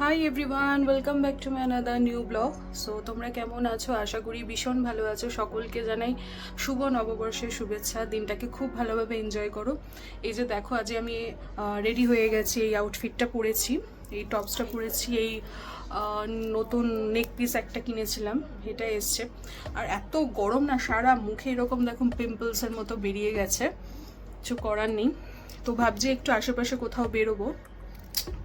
Hi everyone, welcome back to my another new blog. So তোমরা কেমন আছো? আশা করি ভীষণ ভালো আছো। সকলকে জানাই শুভ নববর্ষের শুভেচ্ছা। দিনটাকে খুব ভালোভাবে এনজয় করো। এই যে দেখো, আজ আমি রেডি হয়ে গেছি। এই আউটফিটটা পরেছি, এই টপসটা পরেছি, এই নতুন নেক পিস একটা কিনেছিলাম, এটা এসছে। আর এত গরম না, সারা মুখে এরকম দেখুন পিম্পলসের মতো বেরিয়ে গেছে। কিছু করার নেই। তো ভাবছি একটু আশেপাশে কোথাও বেরোবো।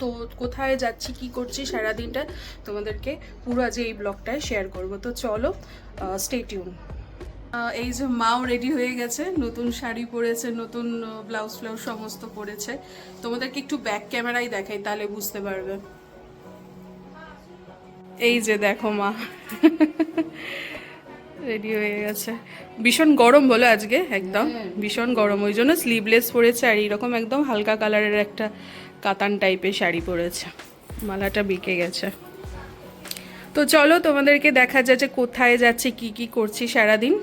তো কোথায় যাচ্ছি, কি করছি সারাদিনটা তোমাদেরকে পুরো আজ এই ব্লগটায় শেয়ার করব। তো চলো, স্টে টিউন। এই যে মাও রেডি হয়ে গেছে, নতুন শাড়ি পরেছে, নতুন ব্লাউজ ফ্লাউজ সমস্ত পরেছে। তোমাদেরকে একটু ব্যাক ক্যামেরায় দেখাই, তাহলে বুঝতে পারবে। এই যে দেখো মা রেডি হয়ে গেছে। ভীষণ গরম বলো আজকে, একদম ভীষণ গরম, ওই জন্য স্লিভলেস পরেছে আর এইরকম একদম হালকা কালারের একটা কাতান টাইপের শাড়ি পরেছে। মালাটা বিকে গেছে। তো চলো তোমাদেরকে দেখা যায় যে কোথায় যাচ্ছে, কি কি করছি সারাদিন।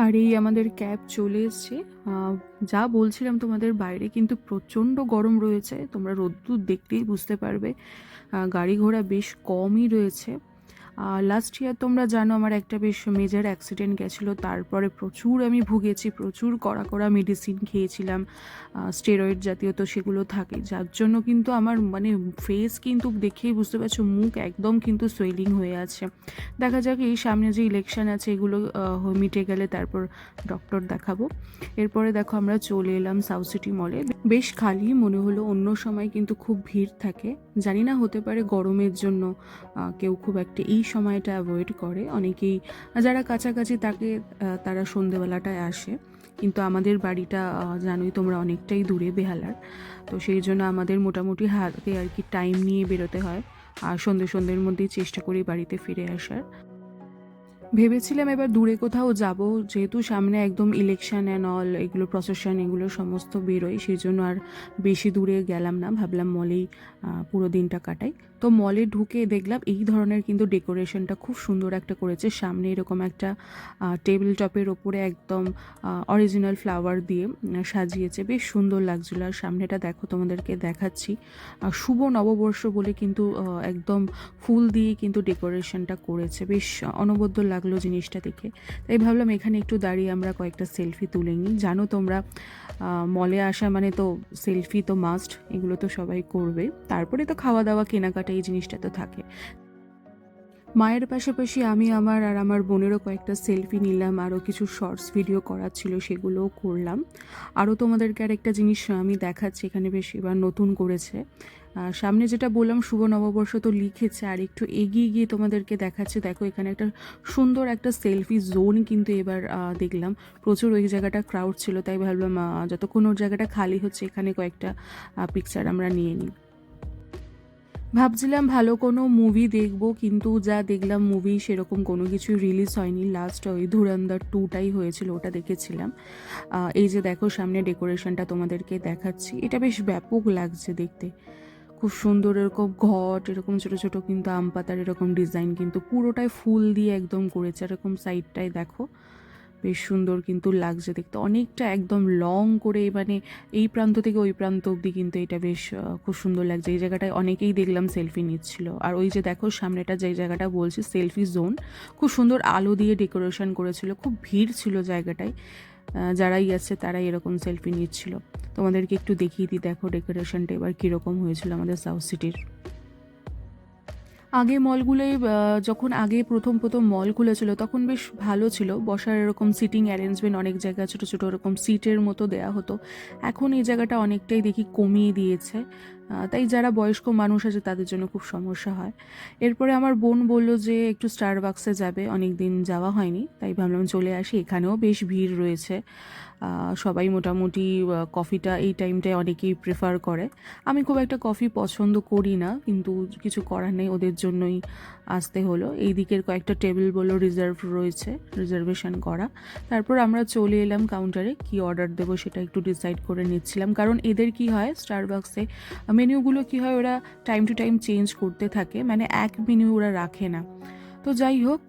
আর এই আমাদের ক্যাব চলে এসছে। যা বলছিলাম তোমাদের, বাইরে কিন্তু প্রচণ্ড গরম রয়েছে, তোমরা রোদ্দুর দেখতেই বুঝতে পারবে। গাড়ি ঘোড়া বেশ কমই রয়েছে। লাস্ট ইয়ার তোমরা জানো আমার একটা বেশ মেজর অ্যাক্সিডেন্ট গেছিলো, তারপরে প্রচুর আমি ভুগেছি, প্রচুর কড়া কড়া মেডিসিন খেয়েছিলাম, স্টেরয়েড জাতীয়, তো সেগুলো থাকে, যার জন্য কিন্তু আমার মানে ফেস কিন্তু দেখেই বুঝতে পারছো, মুখ একদম কিন্তু সোয়েলিং হয়ে আছে। দেখা যাক এই সামনে যে ইলেকশন আছে এগুলো মিটে গেলে তারপর ডক্টর দেখাবো। এরপরে দেখো আমরা চলে এলাম সাউথ সিটি মলে। বেশ খালি মনে হলো, অন্য সময় কিন্তু খুব ভিড় থাকে। জানি না, হতে পারে গরমের জন্য কেউ খুব একটা এই সময়টা অ্যাভয়েড করে। অনেকেই যারা কাছাকাছি থাকে তারা সন্ধেবেলাটায় আসে, কিন্তু আমাদের বাড়িটা জানোই তোমরা অনেকটাই দূরে বেহালার। তো সেই জন্য আমাদের মোটামুটি হাতে আর কি টাইম নিয়ে বেরোতে হয়, আর সন্ধ্যের মধ্যেই চেষ্টা করি বাড়িতে ফিরে আসার। ভেবেছিলাম এবার দূরে কোথাও যাব, যেহেতু সামনে একদম ইলেকশন অ্যান্ড অল এগুলো প্রসেশন এগুলো সমস্ত বেরোয়, সেই জন্য আর বেশি দূরে গেলাম না, ভাবলাম মলেই পুরো দিনটা কাটাই। তো মলে ঢুকে দেখলাম এই ধরনের কিন্তু ডেকোরেশনটা খুব সুন্দর একটা করেছে। সামনে এরকম একটা টেবিল টপের ওপরে একদম অরিজিনাল ফ্লাওয়ার দিয়ে সাজিয়েছে, বেশ সুন্দর লাগছিলো। আর সামনেটা দেখো, তোমাদেরকে দেখাচ্ছি, শুভ নববর্ষ বলে কিন্তু একদম ফুল দিয়ে কিন্তু ডেকোরেশনটা করেছে, বেশ অনবদ্য লাগলো জিনিসটা দেখে। তাই ভাবলাম এখানে একটু দাঁড়িয়ে আমরা কয়েকটা সেলফি তুলে নিই। জানো তোমরা, মলে আসা মানে তো সেলফি তো মাস্ট, এগুলো তো সবাই করবে। তারপরে তো খাওয়া দাওয়া কেনাকাটা এই জিনিসটা তো থাকে। মায়ের পাশাপাশি আমি আমার আর আমার বোনেরও কয়েকটা সেলফি নিলাম, আরও কিছু শর্টস ভিডিও করার ছিল সেগুলোও করলাম। আরও তোমাদেরকে আরেকটা জিনিস আমি দেখাচ্ছি, এখানে বেশ এবার নতুন করেছে। সামনে যেটা বললাম শুভ নববর্ষ তো লিখেছে, আর একটু এগিয়ে গিয়ে তোমাদেরকে দেখাচ্ছে। দেখো এখানে একটা সুন্দর একটা সেলফি জোন কিন্তু এবার দেখলাম। প্রচুর ওই জায়গাটা ক্রাউড ছিল, তাই ভাবলাম যতক্ষণ ওর জায়গাটা খালি হচ্ছে এখানে কয়েকটা পিকচার আমরা নিয়ে নিই। ভাবছিলাম ভালো কোনো মুভি দেখবো, কিন্তু যা দেখলাম মুভি সেরকম কোনো কিছুই রিলিজ হয়নি। লাস্ট ওই ধুরন্ধর 2টাই হয়েছিল, ওটা দেখেছিলাম। এই যে দেখো সামনে ডেকোরেশনটা তোমাদেরকে দেখাচ্ছি, এটা বেশ ব্যাপক লাগছে দেখতে, খুব সুন্দর। এরকম ঘট, এরকম ছোট ছোট কিন্তু আম পাতার এরকম ডিজাইন কিন্তু পুরোটাই ফুল দিয়ে একদম করেছে। এরকম সাইডটাই দেখো, বেশ সুন্দর কিন্তু লাগছে দেখতে, অনেকটা একদম লং করে, মানে এই প্রান্ত থেকে ওই প্রান্ত অবধি কিন্তু এটা বেশ খুব সুন্দর লাগছে। এই জায়গাটায় অনেকেই দেখলাম সেলফি নিচ্ছিল। আর ওই যে দেখো সামনেটা যে জায়গাটা বলছি সেলফি জোন, খুব সুন্দর আলো দিয়ে ডেকোরেশন করেছিল, খুব ভিড় ছিল জায়গাটায়, যারাই আছে তারাই এরকম সেলফি নিচ্ছিল। তোমাদেরকে একটু দেখিয়ে দিই, দেখো ডেকোরেশনটা এবার কীরকম হয়েছিল আমাদের সাউথ সিটির। আগে মলগুলোয় যখন আগে প্রথম প্রথম মল খুলেছিল তখন বেশ ভালো ছিল, বসার এরকম সিটিং অ্যারেঞ্জমেন্ট, অনেক জায়গায় ছোটো ছোটো এরকম সিটের মতো দেয়া হতো। এখন এই জায়গাটা অনেকটাই দেখি কমিয়ে দিয়েছে, তাই যারা বয়স্ক মানুষ আছে তাদের জন্য খুব সমস্যা হয়। এরপরে আমার বোন বলল যে একটু স্টারবাক্সে যাবে, অনেক দিন যাওয়া হয়নি, তাই ভাবলাম চলে আসি। এখানেও বেশ ভিড় রয়েছে, সবাই মোটামুটি কফিটা এই টাইমটায় অনেকেই প্রেফার করে। আমি খুব একটা কফি পছন্দ করি না, কিন্তু কিছু করার নেই, ওদের জন্যই আসতে হলো। এই দিকের কয়েকটা টেবিল বলো রিজার্ভ রয়েছে, রিজার্ভেশন করা। তারপর আমরা চলে এলাম কাউন্টারে, কি অর্ডার দেবো সেটা একটু ডিসাইড করে নিচ্ছিলাম, কারণ এদের কি হয় স্টারবাক্সে মেনুগুলো কি হয়, ওরা টাইম টু টাইম চেঞ্জ করতে থাকে, মানে এক মেনু ওরা রাখে না। তো যাই হোক,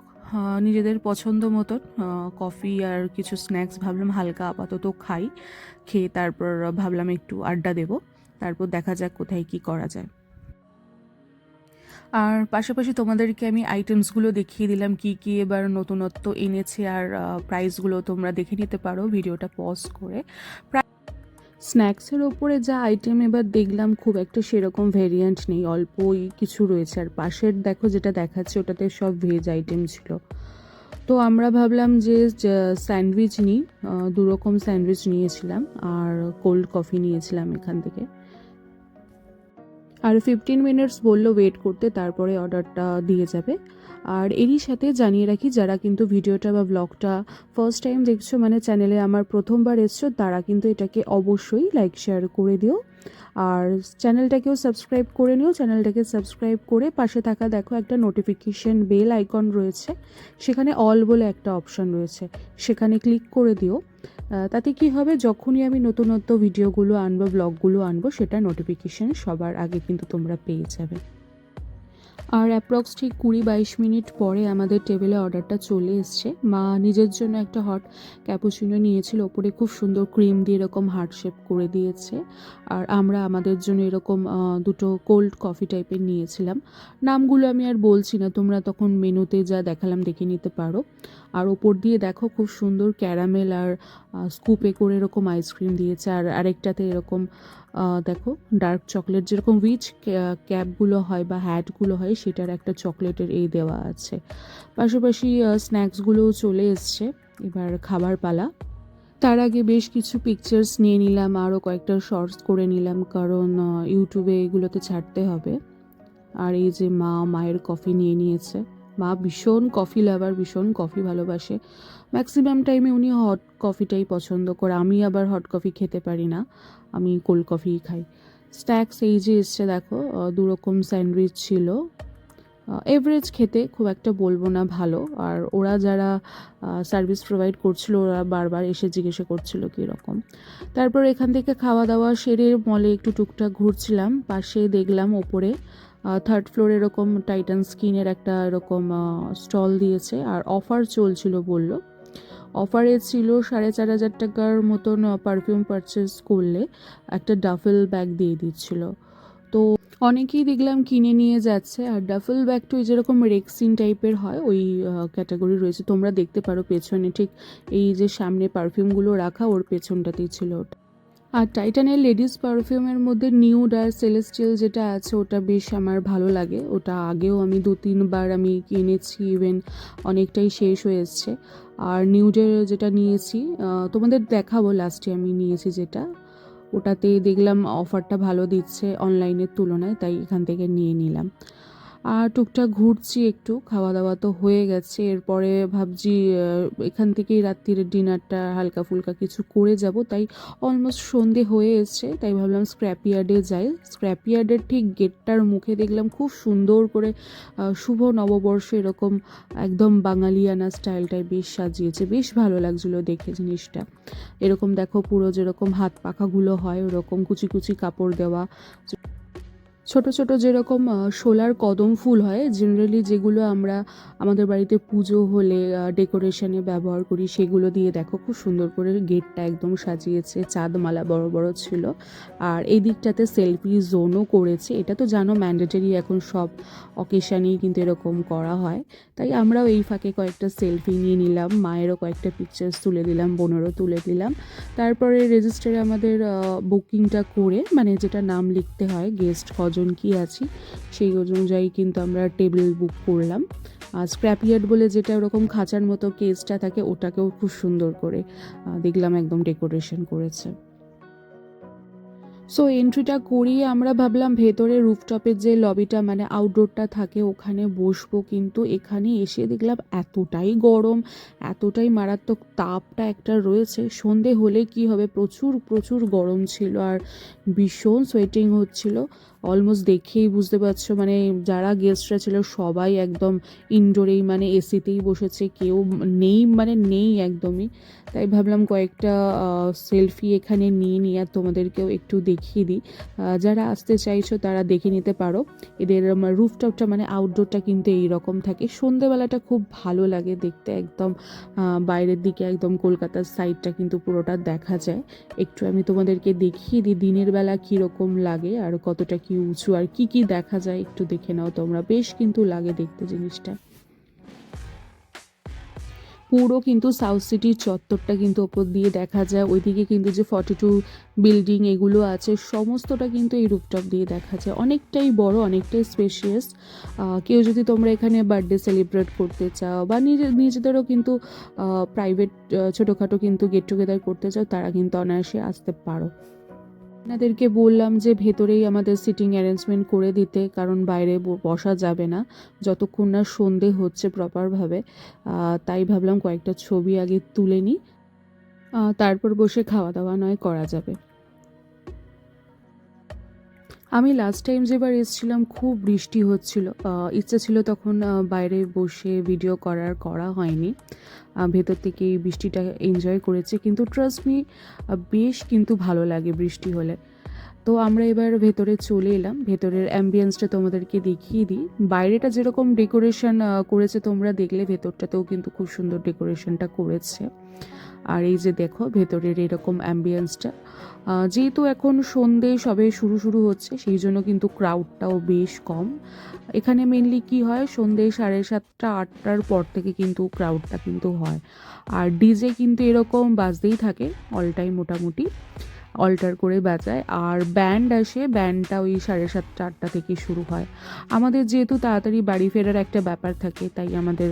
নিজেদের পছন্দ মতন কফি আর কিছু স্ন্যাক্স ভাবলাম হালকা আপাতত খাই, খেয়ে তারপর ভাবলাম একটু আড্ডা দেব, তারপর দেখা যাক কোথায় কি করা যায়। আর পাশাপাশি তোমাদেরকে আমি আইটেমসগুলো দেখিয়ে দিলাম কি কি এবার নতুনত্ব এনেছে, আর প্রাইসগুলো তোমরা দেখে নিতে পারো ভিডিওটা পজ করে। স্ন্যাক্সের ওপরে যা আইটেম এবার দেখলাম খুব একটা সেরকম ভেরিয়েন্ট নেই, অল্পই কিছু রয়েছে। আর পাশের দেখো যেটা দেখাচ্ছে ওটাতে সব ভেজ আইটেম ছিল। তো আমরা ভাবলাম যে স্যান্ডউইচ নিই, 2 রকম স্যান্ডউইচ নিয়েছিলাম আর কোল্ড কফি নিয়েছিলাম এখান থেকে। আর 15 মিনিটস বললো ওয়েট করতে, তারপরে অর্ডারটা দিয়ে যাবে। আর এরই সাথে জানিয়ে রাখি, যারা কিন্তু ভিডিওটা বা ব্লগটা ফার্স্ট টাইম দেখছো, মানে চ্যানেলে আমার প্রথমবার এসছো, তারা কিন্তু এটাকে অবশ্যই লাইক শেয়ার করে দিও। আর চ্যানেলটাকেও সাবস্ক্রাইব করে নিও। চ্যানেলটাকে সাবস্ক্রাইব করে পাশে থাকা দেখো একটা নোটিফিকেশন বেল আইকন রয়েছে, সেখানে অল বলে একটা অপশন রয়েছে, সেখানে ক্লিক করে দিও। তাতে কি হবে, যখনই আমি নতুনত্ব ভিডিওগুলো আনবো, ব্লগগুলো আনবো, সেটা নোটিফিকেশান সবার আগে কিন্তু তোমরা পেয়ে যাবে। আর অ্যাপ্রক্স ঠিক 20-22 মিনিট পরে আমাদের টেবিলে অর্ডারটা চলে এসছে। মা নিজের জন্য একটা হট ক্যাপুচিনো নিয়েছিল, ওপরে খুব সুন্দর ক্রিম দিয়ে এরকম হার্ট শেপ করে দিয়েছে। আর আমরা আমাদের জন্য এরকম 2টো কোল্ড কফি টাইপের নিয়েছিলাম। নামগুলো আমি আর বলছি না, তোমরা তখন মেনুতে যা দেখালাম দেখে নিতে পারো। আর ওপর দিয়ে দেখো খুব সুন্দর ক্যারামেল আর স্কুপে করে এরকম আইসক্রিম দিয়েছে। আর আরেকটাতে এরকম দেখো ডার্ক চকলেট, যেরকম উইচ ক্যাপগুলো হয় বা হ্যাটগুলো হয়, সেটার একটা চকলেটের এই দেওয়া আছে। পাশাপাশি স্ন্যাক্সগুলোও চলে এসছে, এবার খাবার পালা। তার আগে বেশ কিছু পিকচার্স নিয়ে নিলাম, আরও কয়েকটা শর্টস করে নিলাম, কারণ ইউটিউবে এগুলোতে ছাড়তে হবে। আর এই যে মায়ের কফি নিয়ে নিয়েছে। মা ভীষণ কফি লাভার, ভীষণ কফি ভালোবাসে। ম্যাক্সিমাম টাইমে উনি হট কফিটাই পছন্দ করে, আমি আবার হট কফি খেতে পারি না, আমি কোল্ড কফিই খাই। স্ন্যাক্স এই যে এসছে দেখো, 2 রকম স্যান্ডউইচ ছিল। এভারেজ খেতে, খুব একটা বলবো না ভালো। আর ওরা যারা সার্ভিস প্রোভাইড করছিল, ওরা বারবার এসে জিজ্ঞাসা করছিল কীরকম। তারপর এখান থেকে খাওয়া দাওয়া সেরে মলে একটু টুকটাক ঘুরছিলাম। পাশে দেখলাম ওপরে 3rd ফ্লোরে এরকম টাইটান স্কিনের একটা এরকম স্টল দিয়েছে, আর অফার চলছিল বলল। অফারে ছিল 4,500 টাকার মতন পারফিউম পারচেস করলে একটা ডাফেল ব্যাগ দিয়ে দিচ্ছিল। তো অনেকেই দেখলাম কিনে নিয়ে যাচ্ছে। আর ডাফেল ব্যাগটা ওই যেরকম রেক্সিন টাইপের হয়, ওই ক্যাটাগরি রয়েছে। তোমরা দেখতে পারো পেছনে, ঠিক এই যে সামনে পারফিউমগুলো রাখা, ওর পেছনটাতেই ছিল ওটা। আর টাইটানের লেডিস পারফিউমের মধ্যে নিউড আর সেলেস্টিয়াল যেটা আছে, ওটা বেশ আমার ভালো লাগে। ওটা আগেও আমি 2-3 বার আমি কিনেছি, ইভেন অনেকটাই শেষ হয়ে এসছে। আর নিউডের যেটা নিয়েছি, তোমাদের দেখাবো লাস্টে আমি নিয়েছি যেটা, ওটাতে দেখলাম অফারটা ভালো দিচ্ছে অনলাইনের তুলনায়, তাই এখান থেকে নিয়ে নিলাম। আর টুকটাক ঘুরছি একটু, খাওয়া দাওয়া তো হয়ে গেছে। এরপরে ভাবছি এখান থেকেই রাত্রির ডিনারটা হালকা ফুলকা কিছু করে যাব। তাই অলমোস্ট সন্ধে হয়ে এসছে, তাই ভাবলাম স্ক্র্যাপইয়ার্ডে যাই। স্ক্র্যাপইয়ার্ডের ঠিক গেটটার মুখে দেখলাম খুব সুন্দর করে শুভ নববর্ষ এরকম একদম বাঙালিয়ানা স্টাইলটায় বেশ সাজিয়েছে, বেশ ভালো লাগছিলো দেখে জিনিসটা। এরকম দেখো পুরো যেরকম হাত পাখাগুলো হয় ওরকম কুচি কুচি কাপড় দেওয়া, ছোট ছোট যেরকম শোলার কদম ফুল হয় জেনারেলি, যেগুলো আমরা আমাদের বাড়িতে পুজো হলে ডেকোরেশনে ব্যবহার করি, সেগুলো দিয়ে দেখো খুব সুন্দর করে গেটটা একদম সাজিয়েছে। চাঁদমালা বড় বড় ছিল। আর এই দিকটাতে সেলফি জোনও করেছে। এটা তো জানো ম্যান্ডেটরি, এখন সব অকেশানেই কিন্তু এরকম করা হয়। তাই আমরাও এই ফাঁকে কয়েকটা সেলফি নিয়ে নিলাম, মায়েরও কয়েকটা পিকচার্স তুলে দিলাম, বোনেরও তুলে দিলাম। তারপরে রেজিস্টারে আমাদের বুকিংটা করে, মানে যেটা নাম লিখতে হয় গেস্ট কজন কি আছি, সেই অনুযায়ী কিন্তু আমরা টেবিল বুক করলাম। আর স্ক্র্যাপইয়ার্ড বলে যেটা ওরকম খাঁচার মতো কেসটা থাকে, ওটাকেও খুব সুন্দর করে দেখলাম একদম ডেকোরেশন করেছে। সো এন্ট্রিটা করিয়ে আমরা ভাবলাম ভেতরে রুফটপের যে লবিটা মানে আউটডোরটা থাকে ওখানে বসবো, কিন্তু এখানে এসে দেখলাম এতটাই গরম, এতটাই মারাত্মক তাপটা একটা রয়েছে। সন্ধে হলে কি হবে, প্রচুর প্রচুর গরম ছিল আর ভীষণ সোয়েটিং হচ্ছিল। অলমোস্ট দেখেই বুঝতে পারছো, মানে যারা গেস্টরা ছিল সবাই একদম ইনডোরেই, মানে এসিতেই বসেছে, কেউ নেই, মানে নেই একদমই। তাই ভাবলাম কয়েকটা সেলফি এখানে নিয়ে আর তোমাদেরকেও একটু দেখিয়ে দিই। যারা আসতে চাইছো তারা দেখে নিতে পারো। এদের রুফটপটা মানে আউটডোরটা কিন্তু এইরকম থাকে। সন্ধেবেলাটা খুব ভালো লাগে দেখতে, একদম বাইরের দিকে একদম কলকাতার সাইডটা কিন্তু পুরোটা দেখা যায়। একটু আমি তোমাদেরকে দেখিয়ে দিই দিনের বেলা কীরকম লাগে আর কতটা কি কি উঁচু আর কি কি দেখা যায় একটু দেখে নাও তোমরা, বেশ কিন্তু লাগে দেখতে জিনিসটা। পুরো কিন্তু সাউথ সিটির চত্বরটা কিন্তু ওপর দিয়ে দেখা যায়, ওইদিকে কিন্তু যে 42 বিল্ডিং এগুলো আছে সমস্তটা কিন্তু এই রুফটপ দিয়ে দেখা যায়। অনেকটাই বড়, অনেকটাই স্পেশিয়াস। কেউ যদি তোমরা এখানে বার্থডে সেলিব্রেট করতে চাও বা নিজেদেরও কিন্তু প্রাইভেট ছোটোখাটো কিন্তু গেট টুগেদার করতে চাও, তারা কিন্তু অনায়াসে আসতে পারো। আপনাদেরকে বললাম যে ভেতরেই আমাদের সিটিং অ্যারেঞ্জমেন্ট করে দিতে, কারণ বাইরে বসা যাবে না যতক্ষণ না সন্ধে হচ্ছে প্রপারভাবে। তাই ভাবলাম কয়েকটা ছবি আগে তুলে নিই, তারপর বসে খাওয়া দাওয়া নয় করা যাবে। আমি লাস্ট টাইম যেবার এসেছিলাম খুব বৃষ্টি হচ্ছিল, ইচ্ছে ছিল তখন বাইরে বসে ভিডিও করা হয়নি। ভেতর থেকে এই বৃষ্টিটা এনজয় করেছি, কিন্তু ট্রাস্ট মি বেশ কিন্তু ভালো লাগে বৃষ্টি হলে। তো আমরা এবার ভেতরে চলে এলাম, ভেতরের অ্যাম্বিয়েন্সটা তোমাদেরকে দেখিয়ে দিই। বাইরেটা যেরকম ডেকোরেশন করেছে তোমরা দেখলে, ভেতরটাতেও কিন্তু খুব সুন্দর ডেকোরেশনটা করেছে। আর এই যে দেখো ভেতরের এরকম অ্যাম্বিয়েন্সটা, যেহেতু এখন সন্ধে সবে শুরু হচ্ছে সেই জন্য কিন্তু ক্রাউডটাও বেশ কম। এখানে মেনলি কি হয়, সন্ধে 7:30 8টার পর থেকে কিন্তু ক্রাউডটা কিন্তু হয়। আর ডিজে কিন্তু এরকম বাজতেই থাকে অল টাইম, মোটামুটি অল্টার করে বাজায়। আর ব্যান্ড আসে, ব্যান্ডটা ওই 7:30 8টা থেকে শুরু হয়। আমাদের যেহেতু তাড়াতাড়ি বাড়ি ফেরার একটা ব্যাপার থাকে, তাই আমাদের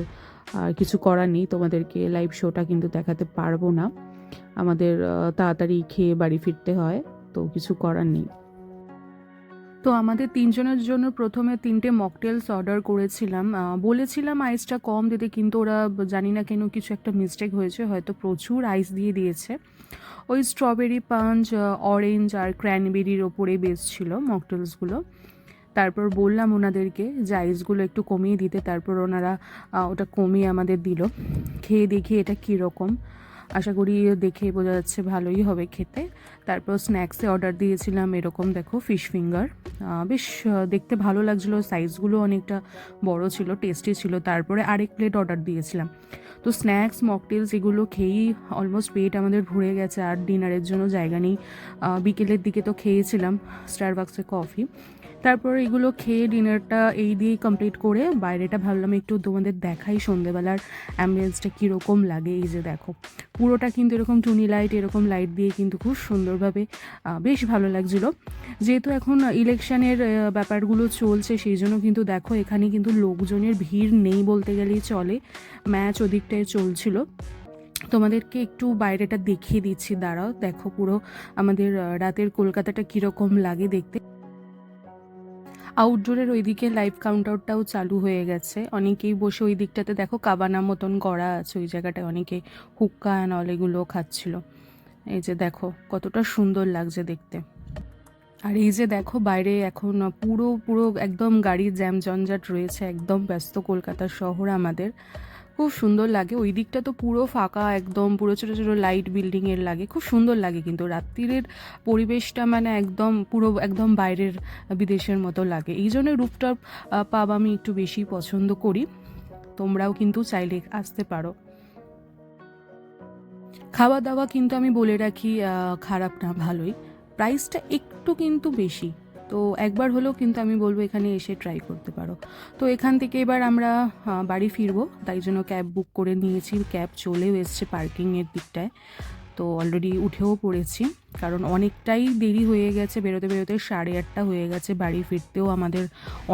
কিছু করার নেই, তোমাদেরকে লাইভ শোটা কিন্তু দেখাতে পারবো না। আমাদের তাড়াতাড়ি খেয়ে বাড়ি ফিরতে হয়, তো কিছু করার নেই। তো আমাদের 3 জনের জন্য প্রথমে 3টে মকটেলস অর্ডার করেছিলাম, বলেছিলাম আইসটা কম দিতে, কিন্তু ওরা জানি না কেন কিছু একটা মিস্টেক হয়েছে, হয়তো প্রচুর আইস দিয়ে দিয়েছে। ওই স্ট্রবেরি পাঞ্চ, অরেঞ্জ আর ক্র্যানবেরির ওপরে বেস ছিল মকটেলসগুলো। তারপর বললাম ওনাদেরকে যে আইসগুলো একটু কমিয়ে দিতে, তারপর ওনারা ওটা কমিয়ে আমাদের দিল। খেয়ে দেখি এটা কীরকম, আশা করি দেখে বোঝা যাচ্ছে ভালোই হবে খেতে। তারপর স্ন্যাক্সে অর্ডার দিয়েছিলাম এরকম দেখো ফিশ ফিঙ্গার, বেশ দেখতে ভালো লাগছিলো, সাইজগুলো অনেকটা বড় ছিল, টেস্টি ছিল। তারপরে আরেক প্লেট অর্ডার দিয়েছিলাম। তো স্ন্যাক্স মকটেলস এগুলো খেয়েই অলমোস্ট পেট আমাদের ভরে গেছে, আর ডিনারের জন্য জায়গা নেই। বিকেলের দিকে তো খেয়েছিলাম স্টারবাক্সে কফি। তারপর এগুলো খেয়ে ডিনারটা এই দিয়েই কমপ্লিট করে বাইরেটা ভাবলাম একটু তোমাদের দেখাই সন্ধেবেলার অ্যাম্বিয়েন্সটা কীরকম লাগে। এই যে দেখো পুরোটা কিন্তু এরকম টুনি লাইট, এরকম লাইট দিয়ে কিন্তু খুব সুন্দরভাবে বেশ ভালো লাগছিল। যেহেতু এখন ইলেকশনের ব্যাপারগুলো চলছে, সেই জন্য কিন্তু দেখো এখানে কিন্তু লোকজনের ভিড় নেই বলতে গেলেই চলে, ম্যাচ ওদিকটায় চলছিল। তোমাদেরকে একটু বাইরেটা দেখিয়ে দিচ্ছি, দাঁড়াও দেখো পুরো আমাদের রাতের কলকাতাটা কীরকম লাগে দেখতে। আউটডোরের ওইদিকে লাইভ কাউন্টারটাও চালু হয়ে গেছে, অনেকেই বসে ওই দিকটাতে দেখো কাবানা মতন করা আছে, ওই জায়গাটায় অনেকে হুক্কা অ্যান্ড অল এগুলো খাচ্ছিল। এই যে দেখো কতটা সুন্দর লাগছে দেখতে। আর এই যে দেখো বাইরে এখন পুরো পুরো একদম গাড়ির জ্যাম জঞ্জাট রয়েছে, একদম ব্যস্ত কলকাতা শহর আমাদের, খুব সুন্দর লাগে। ওই দিকটা তো পুরো ফাঁকা, একদম পুরো ছোটো ছোটো লাইট বিল্ডিংয়ের লাগে, খুব সুন্দর লাগে। কিন্তু রাত্রিরের পরিবেশটা মানে একদম পুরো একদম বাইরের বিদেশের মতো লাগে। এই জন্য রুফটপ পাব আমি একটু বেশি পছন্দ করি, তোমরাও কিন্তু চাইলে আসতে পারো। খাওয়া দাওয়া কিন্তু আমি বলে রাখি খারাপ না, ভালোই। প্রাইসটা একটু কিন্তু বেশি, তো একবার হলেও কিন্তু আমি বলবো এখানে এসে ট্রাই করতে পারো। তো এখান থেকে এবার আমরা বাড়ি ফিরবো, তাই জন্য ক্যাব বুক করে নিয়েছি। ক্যাব চলেও এসছে পার্কিংয়ের দিকটায়, তো অলরেডি উঠেও পড়েছি, কারণ অনেকটাই দেরি হয়ে গেছে, বেরোতে বেরোতে 8:30 হয়ে গেছে। বাড়ি ফিরতেও আমাদের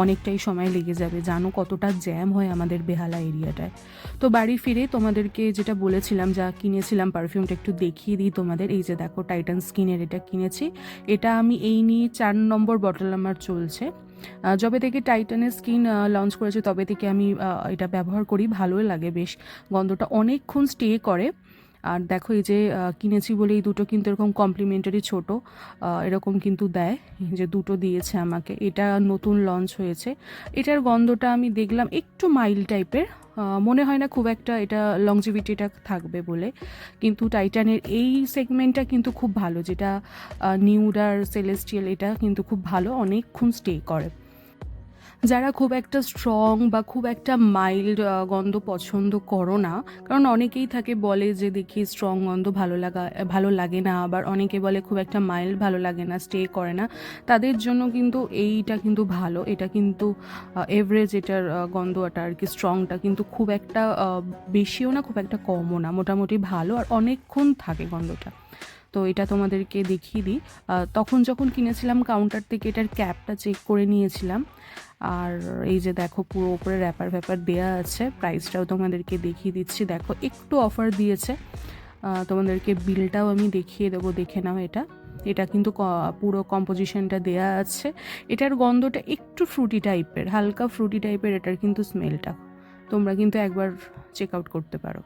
অনেকটাই সময় লেগে যাবে, জানো কতটা জ্যাম হয় আমাদের বেহালা এরিয়াটায়। তো বাড়ি ফিরে তোমাদেরকে যেটা বলেছিলাম, যা কিনেছিলাম পারফিউমটা একটু দেখিয়ে দিই তোমাদের। এই যে দেখো টাইটান স্কিনের এটা কিনেছি, এটা আমি এই নিয়ে 4 নম্বর বটল আমার চলছে। যবে থেকে টাইটানের স্কিন লঞ্চ করেছে তবে থেকে আমি এটা ব্যবহার করি, ভালোই লাগে বেশ, গন্ধটা অনেকক্ষণ স্টে করে। আর দেখো এই যে কিনেছি বলে এই দুটো কিন্তু এরকম কমপ্লিমেন্টারি ছোট এরকম কিন্তু দেয়, যে দুটো দিয়েছে আমাকে। এটা নতুন লঞ্চ হয়েছে, এটার গন্ধটা আমি দেখলাম একটু মাইল্ড টাইপের, মনে হয় না খুব একটা এটা লংজিভিটিটা থাকবে বলে। কিন্তু টাইটানের এই সেগমেন্টটা কিন্তু খুব ভালো, যেটা নিউড আর সেলেস্টিয়াল, এটা কিন্তু খুব ভালো, অনেকক্ষণ স্টে করে। যারা খুব একটা স্ট্রং বা খুব একটা মাইল্ড গন্ধ পছন্দ করো না, কারণ অনেকেই থাকে বলে যে দেখি স্ট্রং গন্ধ ভালো লাগে না, আবার অনেকে বলে খুব একটা মাইল্ড ভালো লাগে না, স্টে করে না, তাদের জন্য কিন্তু এইটা কিন্তু ভালো। এটা কিন্তু এভারেজ এটার গন্ধটা আর কি, স্ট্রংটা কিন্তু খুব একটা বেশিও না, খুব একটা কমও না, মোটামুটি ভালো আর অনেকক্ষণ থাকে গন্ধটা। তো এটা তোমাদেরকে দেখিয়ে দিই। তখন যখন কিনেছিলাম কাউন্টার থেকে এটার ক্যাপটা চেক করে নিয়েছিলাম। আর এই যে দেখো পুরো ওপরে র্যাপার ফ্যাপার দেওয়া আছে, প্রাইসটাও তোমাদেরকে দেখিয়ে দিচ্ছি। দেখো একটু অফার দিয়েছে, তোমাদেরকে বিলটাও আমি দেখিয়ে দেবো, দেখে নাও। এটা কিন্তু পুরো কম্পোজিশনটা দেয়া আছে। এটার গন্ধটা একটু ফ্রুটি টাইপের, হালকা ফ্রুটি টাইপের এটার কিন্তু স্মেলটা। তোমরা কিন্তু একবার চেক আউট করতে পারো।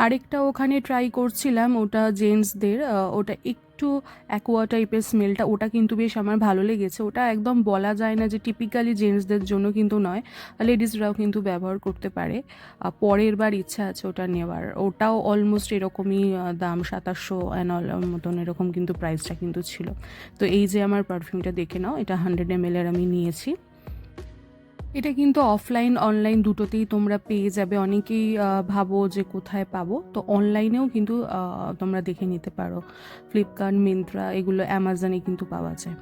আরেকটা ওখানে ট্রাই করছিলাম, ওটা জেন্টসদের, ওটা একটু অ্যাকোয়া টাইপের স্মেলটা, ওটা কিন্তু বেশ আমার ভালো লেগেছে। ওটা একদম বলা যায় না যে টিপিক্যালি জেন্টসদের জন্য কিন্তু নয়, লেডিসরাও কিন্তু ব্যবহার করতে পারে। পরের বার ইচ্ছা আছে ওটা নেওয়ার। ওটাও অলমোস্ট এরকমই দাম, 2700 অ্যানল মতন এরকম কিন্তু প্রাইসটা কিন্তু ছিল। তো এই যে আমার পারফিউমটা দেখে নাও, এটা 100 ml আমি নিয়েছি। এটা কিন্তু অফলাইন অনলাইন দুটোতেই তোমরা পেয়ে যাবে। অনেকেই ভাবো যে কোথায় পাবো, তো অনলাইনেও কিন্তু তোমরা দেখে নিতে পারো। ফ্লিপকার্ট, মিন্ত্রা, এগুলো অ্যামাজনে কিন্তু পাওয়া যায়।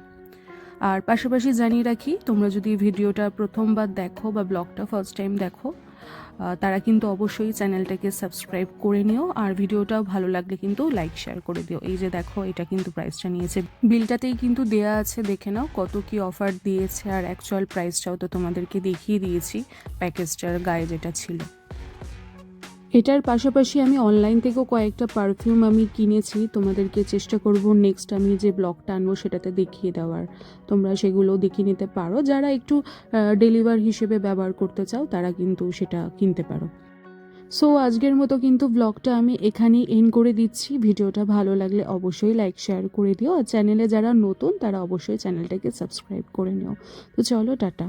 আর পাশাপাশি জানিয়ে রাখি, তোমরা যদি ভিডিওটা প্রথমবার দেখো বা ব্লগটা ফার্স্ট টাইম দেখো, তারা কিন্তু অবশ্যই চ্যানেলটাকে সাবস্ক্রাইব করে নিও, আর ভিডিওটাও ভালো লাগলে কিন্তু লাইক শেয়ার করে দিও। এই যে দেখো, এটা কিন্তু প্রাইসটা নিয়েছে, বিলটাতেই কিন্তু দেয়া আছে, দেখে নাও কত কি অফার দিয়েছে। আর অ্যাকচুয়াল প্রাইসটাও তো তোমাদেরকে দেখিয়ে দিয়েছি, প্যাকেজটার গায়ে যেটা ছিল। এটার পাশাপাশি আমি অনলাইন থেকেও কয়েকটা পারফিউম আমি কিনেছি, তোমাদেরকে চেষ্টা করব নেক্সট আমি যে ব্লগটা আনবো সেটাতে দেখিয়ে দেওয়ার। তোমরা সেগুলো দেখিয়ে নিতে পারো, যারা একটু ডেলিভার হিসেবে ব্যবহার করতে চাও তারা কিন্তু সেটা কিনতে পারো। সো আজকের মতো কিন্তু ব্লগটা আমি এখানেই এন্ড করে দিচ্ছি। ভিডিওটা ভালো লাগলে অবশ্যই লাইক শেয়ার করে দিও, আর চ্যানেলে যারা নতুন তারা অবশ্যই চ্যানেলটাকে সাবস্ক্রাইব করে নিও। তো চলো, টাটা।